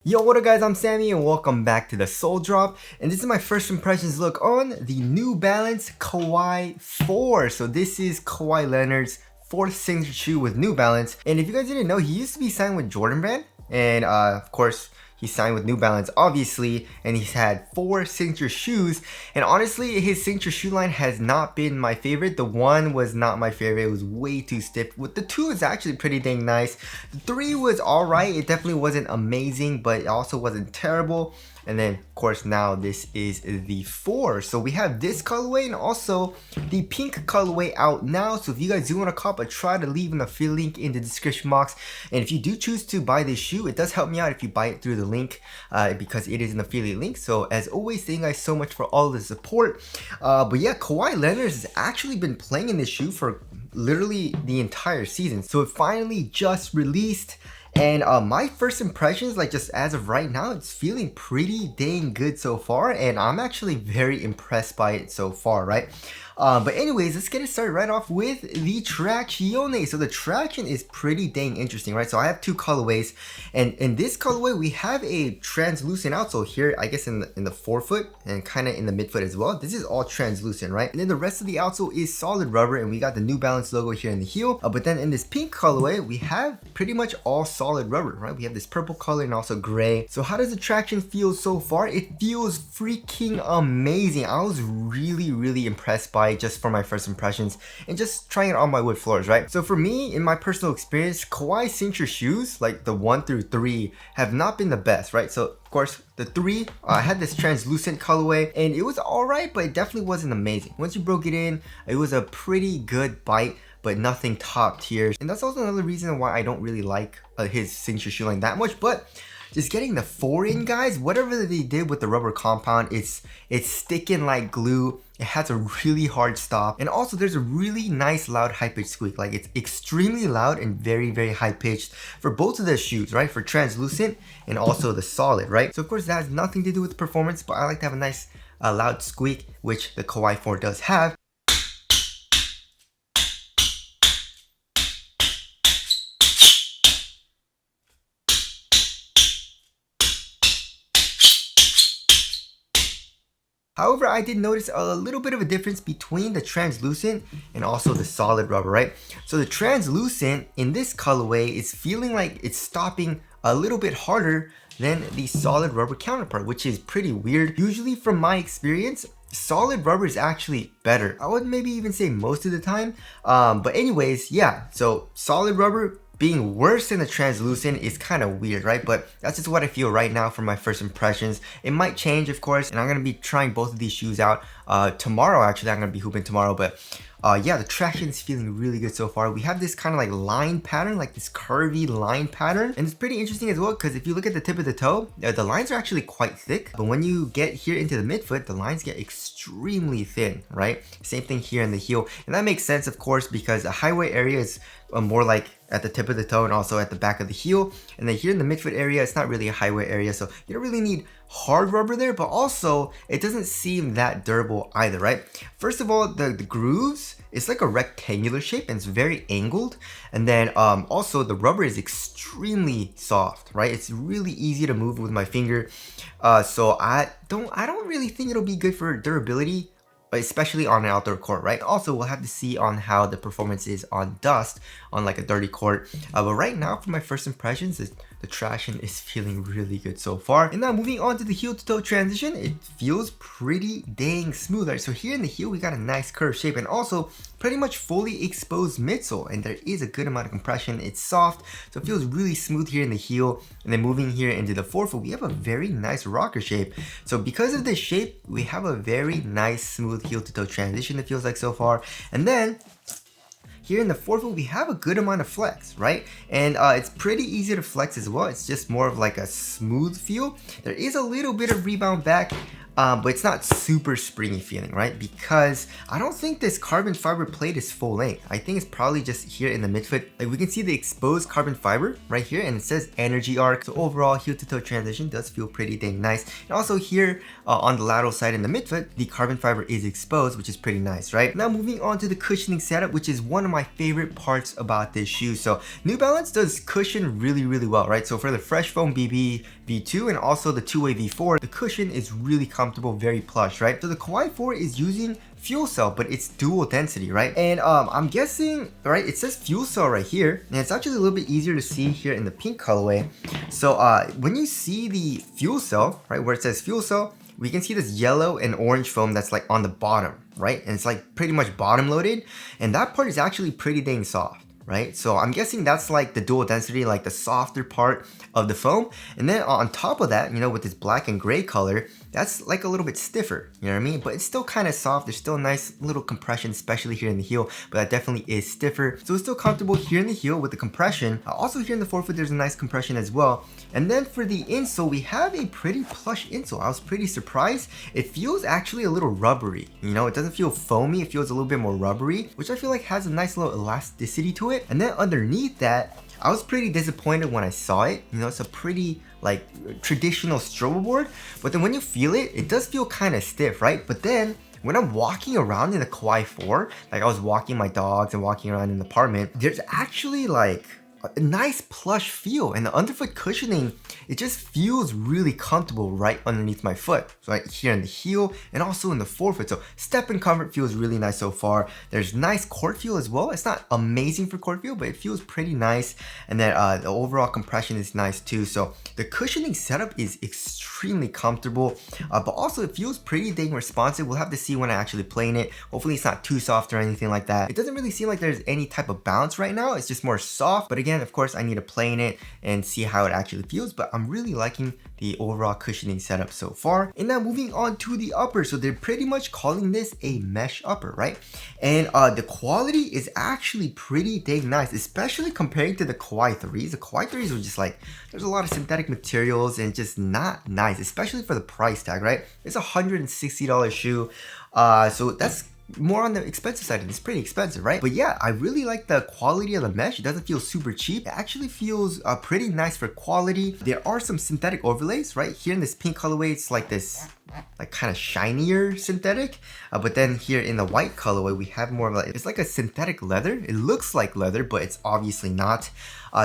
Yo, what up guys, I'm Sammy and welcome back to the Soul Drop, and this is my first impressions look on the New Balance Kawhi 4. So this is Kawhi Leonard's fourth signature shoe with New Balance, and if you guys didn't know, he used to be signed with Jordan Brand, and of course he signed with New Balance obviously, and he's had 4 signature shoes, and honestly his signature shoe line has not been my favorite. The 1 was not my favorite, it was way too stiff. With the 2 is actually pretty dang nice. The 3 was alright, it definitely wasn't amazing, but it also wasn't terrible. And then of course now this is the 4. So we have this colorway and also the pink colorway out now. So if you guys do want to cop a, try to leave an affiliate link in the description box. And if you do choose to buy this shoe, it does help me out if you buy it through the link because it is an affiliate link. So as always, thank you guys so much for all the support. But yeah, Kawhi Leonard has actually been playing in this shoe for literally the entire season. So it finally just released. And my first impressions, like just as of right now, it's feeling pretty dang good so far, and I'm actually very impressed by it so far, right? But anyways, let's get it started right off with the traction. So the traction is pretty dang interesting, right? So I have 2 colorways, and in this colorway we have a translucent outsole here, I guess in the forefoot and kind of in the midfoot as well. This is all translucent, right? And then the rest of the outsole is solid rubber, and we got the New Balance logo here in the heel. But then in this pink colorway we have pretty much all solid rubber, right? We have this purple color and also gray. So how does the traction feel so far? It feels freaking amazing. I was really impressed by it just for my first impressions and just trying it on my wood floors, right? So for me, in my personal experience, Kawhi signature shoes, like the 1 through 3, have not been the best, right? So of course the 3 had this translucent colorway and it was alright, but it definitely wasn't amazing. Once you broke it in, it was a pretty good bite, but nothing top tier. And that's also another reason why I don't really like his signature shoe line that much. But just getting the 4 in, guys, whatever they did with the rubber compound, it's sticking like glue. It has a really hard stop, and also there's a really nice loud high pitched squeak. Like it's extremely loud and very high pitched for both of the shoes, right? For translucent and also the solid, right? So of course that has nothing to do with performance, but I like to have a nice loud squeak, which the Kawhi 4 does have. However, I did notice a little bit of a difference between the translucent and also the solid rubber, right? So the translucent in this colorway is feeling like it's stopping a little bit harder than the solid rubber counterpart, which is pretty weird. Usually from my experience, solid rubber is actually better. I would maybe even say most of the time. But anyways, yeah, so solid rubber being worse than the translucent is kind of weird, right? But that's just what I feel right now from my first impressions. It might change, of course, and I'm gonna be trying both of these shoes out tomorrow. Actually, I'm gonna be hooping tomorrow, but yeah, the traction is feeling really good so far. We have this kind of like line pattern, like this curvy line pattern, and it's pretty interesting as well because if you look at the tip of the toe, the lines are actually quite thick, but when you get here into the midfoot, the lines get extremely thin, right? Same thing here in the heel, and that makes sense, of course, because the highway area is more like at the tip of the toe and also at the back of the heel, and then here in the midfoot area, it's not really a highway area, so you don't really need hard rubber there, but also it doesn't seem that durable either, right? First of all, the grooves, it's like a rectangular shape and it's very angled, and then also the rubber is extremely soft, right? It's really easy to move with my finger, so I don't really think it'll be good for durability, especially on an outdoor court, right? Also, we'll have to see on how the performance is on dust on like a dirty court, but right now for my first impressions, the traction is feeling really good so far. And now moving on to the heel to toe transition, it feels pretty dang smooth, right? So here in the heel, we got a nice curved shape and also pretty much fully exposed midsole, and there is a good amount of compression. It's soft, so it feels really smooth here in the heel. And then moving here into the forefoot, we have a very nice rocker shape. So because of this shape, we have a very nice smooth heel to toe transition, it feels like so far. And then here in the forefoot, we have a good amount of flex, right? And it's pretty easy to flex as well. It's just more of like a smooth feel. There is a little bit of rebound back, but it's not super springy feeling, right? Because I don't think this carbon fiber plate is full length. I think it's probably just here in the midfoot. Like we can see the exposed carbon fiber right here, and it says energy arc. So overall, heel to toe transition does feel pretty dang nice. And also here on the lateral side in the midfoot, the carbon fiber is exposed, which is pretty nice, right? Now moving on to the cushioning setup, which is one of my favorite parts about this shoe. So New Balance does cushion really well, right? So for the Fresh Foam BB V2 and also the two-way V4, the cushion is really comfortable, very plush, right? So the Kawhi 4 is using fuel cell, but it's dual density, right? And I'm guessing, right, it says fuel cell right here, and it's actually a little bit easier to see here in the pink colorway. So when you see the fuel cell, right, where it says fuel cell, we can see this yellow and orange foam that's like on the bottom, right? And it's like pretty much bottom loaded, and that part is actually pretty dang soft, right? So I'm guessing that's like the dual density, like the softer part of the foam. And then on top of that, you know, with this black and gray color, that's like a little bit stiffer, you know what I mean? But it's still kind of soft. There's still a nice little compression, especially here in the heel, but that definitely is stiffer. So it's still comfortable here in the heel with the compression. Also here in the forefoot, there's a nice compression as well. And then for the insole, we have a pretty plush insole. I was pretty surprised. It feels actually a little rubbery, you know? It doesn't feel foamy. It feels a little bit more rubbery, which I feel like has a nice little elasticity to it. And then underneath that, I was pretty disappointed when I saw it. You know, it's a pretty like traditional strobo board, but then when you feel it, it does feel kind of stiff, right? But then when I'm walking around in the Kawhi 4, like I was walking my dogs and walking around in the apartment, there's actually like a nice plush feel, and the underfoot cushioning, it just feels really comfortable right underneath my foot. So right here in the heel and also in the forefoot. So step and comfort feels really nice so far. There's nice court feel as well. It's not amazing for court feel, but it feels pretty nice. And then the overall compression is nice too. So the cushioning setup is extremely comfortable, but also it feels pretty dang responsive. We'll have to see when I actually play in it. Hopefully it's not too soft or anything like that. It doesn't really seem like there's any type of bounce right now. It's just more soft, but again, of course, I need to play in it and see how it actually feels, but I'm really liking the overall cushioning setup so far. And now moving on to the upper. So they're pretty much calling this a mesh upper, right? And the quality is actually pretty dang nice, especially comparing to the Kawhi 3s. The Kawhi 3s were just like, there's a lot of synthetic materials and just not nice, especially for the price tag, right? It's a $160 shoe. So that's more on the expensive side, and it's pretty expensive, right? But yeah, I really like the quality of the mesh. It doesn't feel super cheap. It actually feels pretty nice for quality. There are some synthetic overlays right here in this pink colorway. It's like this like kind of shinier synthetic, but then here in the white colorway we have more of like, it's like a synthetic leather. It looks like leather, but it's obviously not.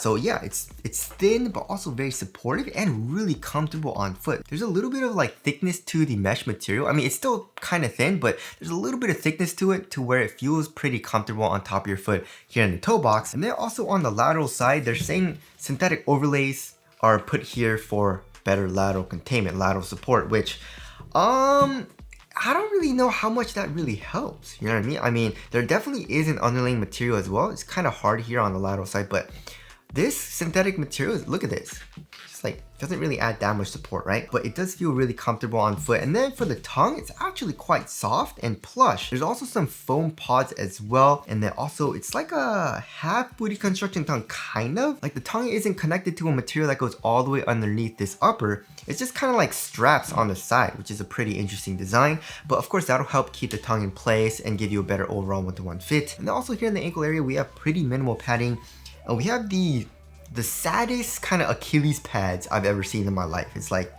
So yeah, it's thin but also very supportive and really comfortable on foot. There's a little bit of like thickness to the mesh material. I mean, it's still kind of thin, but there's a little bit of thickness to it to where it feels pretty comfortable on top of your foot here in the toe box. And then also on the lateral side, they're saying synthetic overlays are put here for better lateral containment, lateral support, which I don't really know how much that really helps. You know what I mean? I mean, there definitely is an underlaying material as well. It's kind of hard here on the lateral side, but this synthetic material, look at this. It's like, doesn't really add that much support, right? But it does feel really comfortable on foot. And then for the tongue, it's actually quite soft and plush. There's also some foam pods as well. And then also, it's like a half booty construction tongue, kind of. Like the tongue isn't connected to a material that goes all the way underneath this upper. It's just kind of like straps on the side, which is a pretty interesting design. But of course, that'll help keep the tongue in place and give you a better overall one-to-one fit. And then also here in the ankle area, we have pretty minimal padding. And we have the saddest kind of Achilles pads I've ever seen in my life. It's like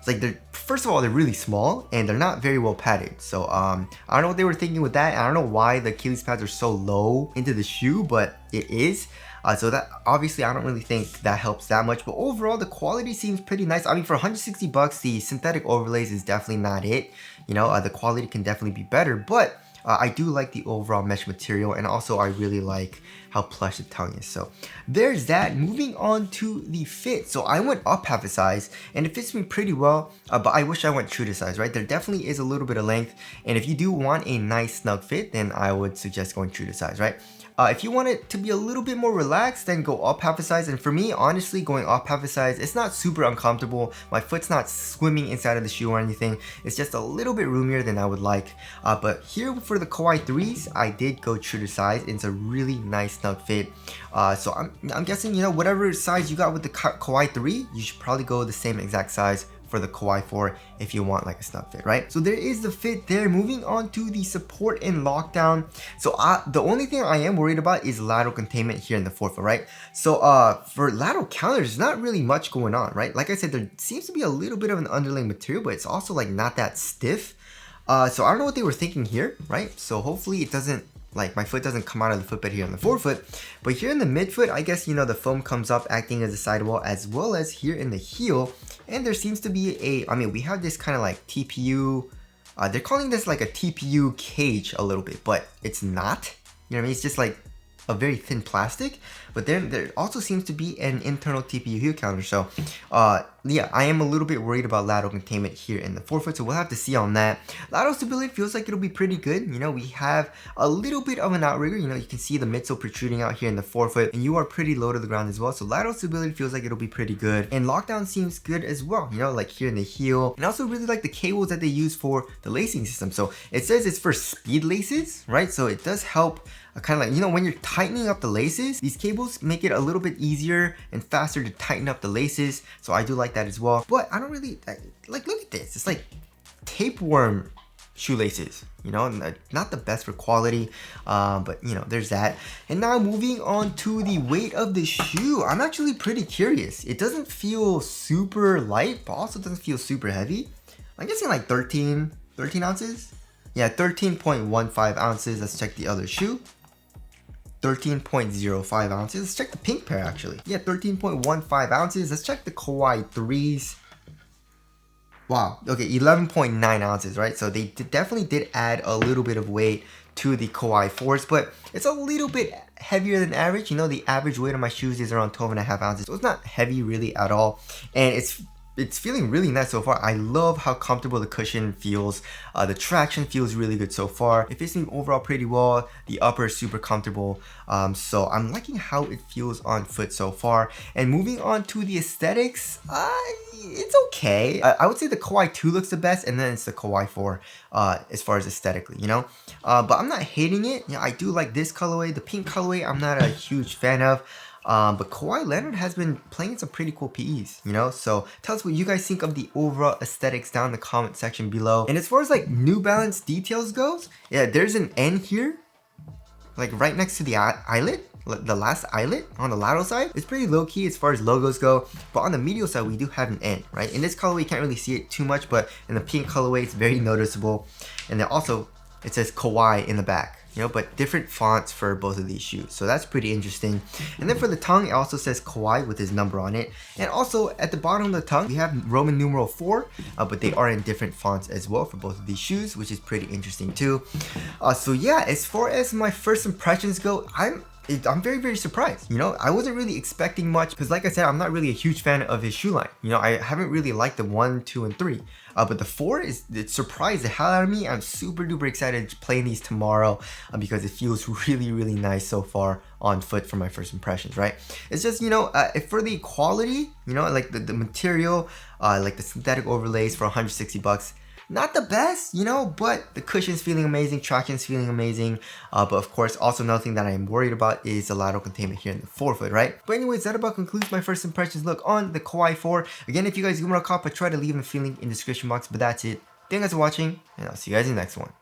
they're, first of all, they're really small and they're not very well padded. So I don't know what they were thinking with that. I don't know why the Achilles pads are so low into the shoe, but it is. So that obviously I don't really think that helps that much, but overall the quality seems pretty nice. I mean, for 160 bucks, the synthetic overlays is definitely not it. You know, the quality can definitely be better, but I do like the overall mesh material, and also I really like how plush the tongue is. So there's that. Moving on to the fit. So I went up half a size and it fits me pretty well, but I wish I went true to size, right? There definitely is a little bit of length, and if you do want a nice snug fit, then I would suggest going true to size, right? If you want it to be a little bit more relaxed, then go up half a size. And for me, honestly, going up half a size, it's not super uncomfortable. My foot's not swimming inside of the shoe or anything. It's just a little bit roomier than I would like. But here for the Kawhi 3s, I did go true to size. It's a really nice snug fit. So I'm guessing, you know, whatever size you got with the Kawhi 3, you should probably go the same exact size for the Kawhi 4 if you want like a snug fit, right? So there is the fit there. Moving on to the support and lockdown. So the only thing I am worried about is lateral containment here in the forefoot, right? So for lateral counters, there's not really much going on, right? Like I said, there seems to be a little bit of an underlaying material, but it's also like not that stiff. So I don't know what they were thinking here, right? So hopefully it doesn't, like my foot doesn't come out of the footbed here on the forefoot. But here in the midfoot, I guess, you know, the foam comes up acting as a sidewall, as well as here in the heel. And there seems to be I mean, we have this kind of like TPU, they're calling this like a TPU cage a little bit, but it's not, you know what I mean? It's just like a very thin plastic, but then there also seems to be an internal TPU heel counter. So yeah, I am a little bit worried about lateral containment here in the forefoot, so we'll have to see on that. Lateral stability feels like it'll be pretty good. You know, we have a little bit of an outrigger. You know, you can see the midsole protruding out here in the forefoot, and you are pretty low to the ground as well. So lateral stability feels like it'll be pretty good, and lockdown seems good as well. You know, like here in the heel, and also really like the cables that they use for the lacing system. So it says it's for speed laces, right? So it does help. Kind of like, you know, when you're tightening up the laces, these cables make it a little bit easier and faster to tighten up the laces. So I do like that as well. But I don't really, like look at this. It's like tapeworm shoelaces, you know, not the best for quality, but you know, there's that. And now moving on to the weight of the shoe. I'm actually pretty curious. It doesn't feel super light, but also doesn't feel super heavy. I'm guessing like 13 ounces. Yeah, 13.15 ounces. Let's check the other shoe. 13.05 ounces. Let's check the pink pair actually. Yeah, 13.15 ounces. Let's check the Kawhi 3s. Wow, okay, 11.9 ounces, right? So they definitely did add a little bit of weight to the Kawhi 4s, but it's a little bit heavier than average. You know, the average weight of my shoes is around 12.5 ounces, so it's not heavy really at all. And it's feeling really nice so far. I love how comfortable the cushion feels. The traction feels really good so far. It fits me overall pretty well. The upper is super comfortable. So I'm liking how it feels on foot so far. And moving on to the aesthetics, it's okay. I would say the Kawhi 2 looks the best, and then it's the Kawhi 4 as far as aesthetically, you know? But I'm not hating it. You know, I do like this colorway. The pink colorway, I'm not a huge fan of. But Kawhi Leonard has been playing some pretty cool PEs, you know? So tell us what you guys think of the overall aesthetics down in the comment section below. And as far as like New Balance details goes, yeah, there's an N here, like right next to the eyelet, the last eyelet on the lateral side. It's pretty low key as far as logos go, but on the medial side, we do have an N, right? In this colorway, you can't really see it too much, but in the pink colorway, it's very noticeable. And then also, it says Kawhi in the back, you know, but different fonts for both of these shoes. So that's pretty interesting. And then for the tongue, it also says Kawhi with his number on it. And also at the bottom of the tongue, we have Roman numeral 4, but they are in different fonts as well for both of these shoes, which is pretty interesting too. So yeah, as far as my first impressions go, I'm very, very surprised. You know, I wasn't really expecting much because like I said, I'm not really a huge fan of his shoe line. You know, I haven't really liked the 1, 2, and 3. But the 4 it surprised the hell out of me. I'm super duper excited to play these tomorrow because it feels really, really nice so far on foot for my first impressions, right? It's just, you know, for the quality, you know, like the material, like the synthetic overlays for 160 bucks. Not the best, you know, but the cushion's feeling amazing, traction's feeling amazing. But of course, also another thing that I am worried about is the lateral containment here in the forefoot, right? But anyways, that about concludes my first impressions look on the Kawhi 4. Again, if you guys do want to cop, I try to leave a feeling in the description box, but that's it. Thank you guys for watching, and I'll see you guys in the next one.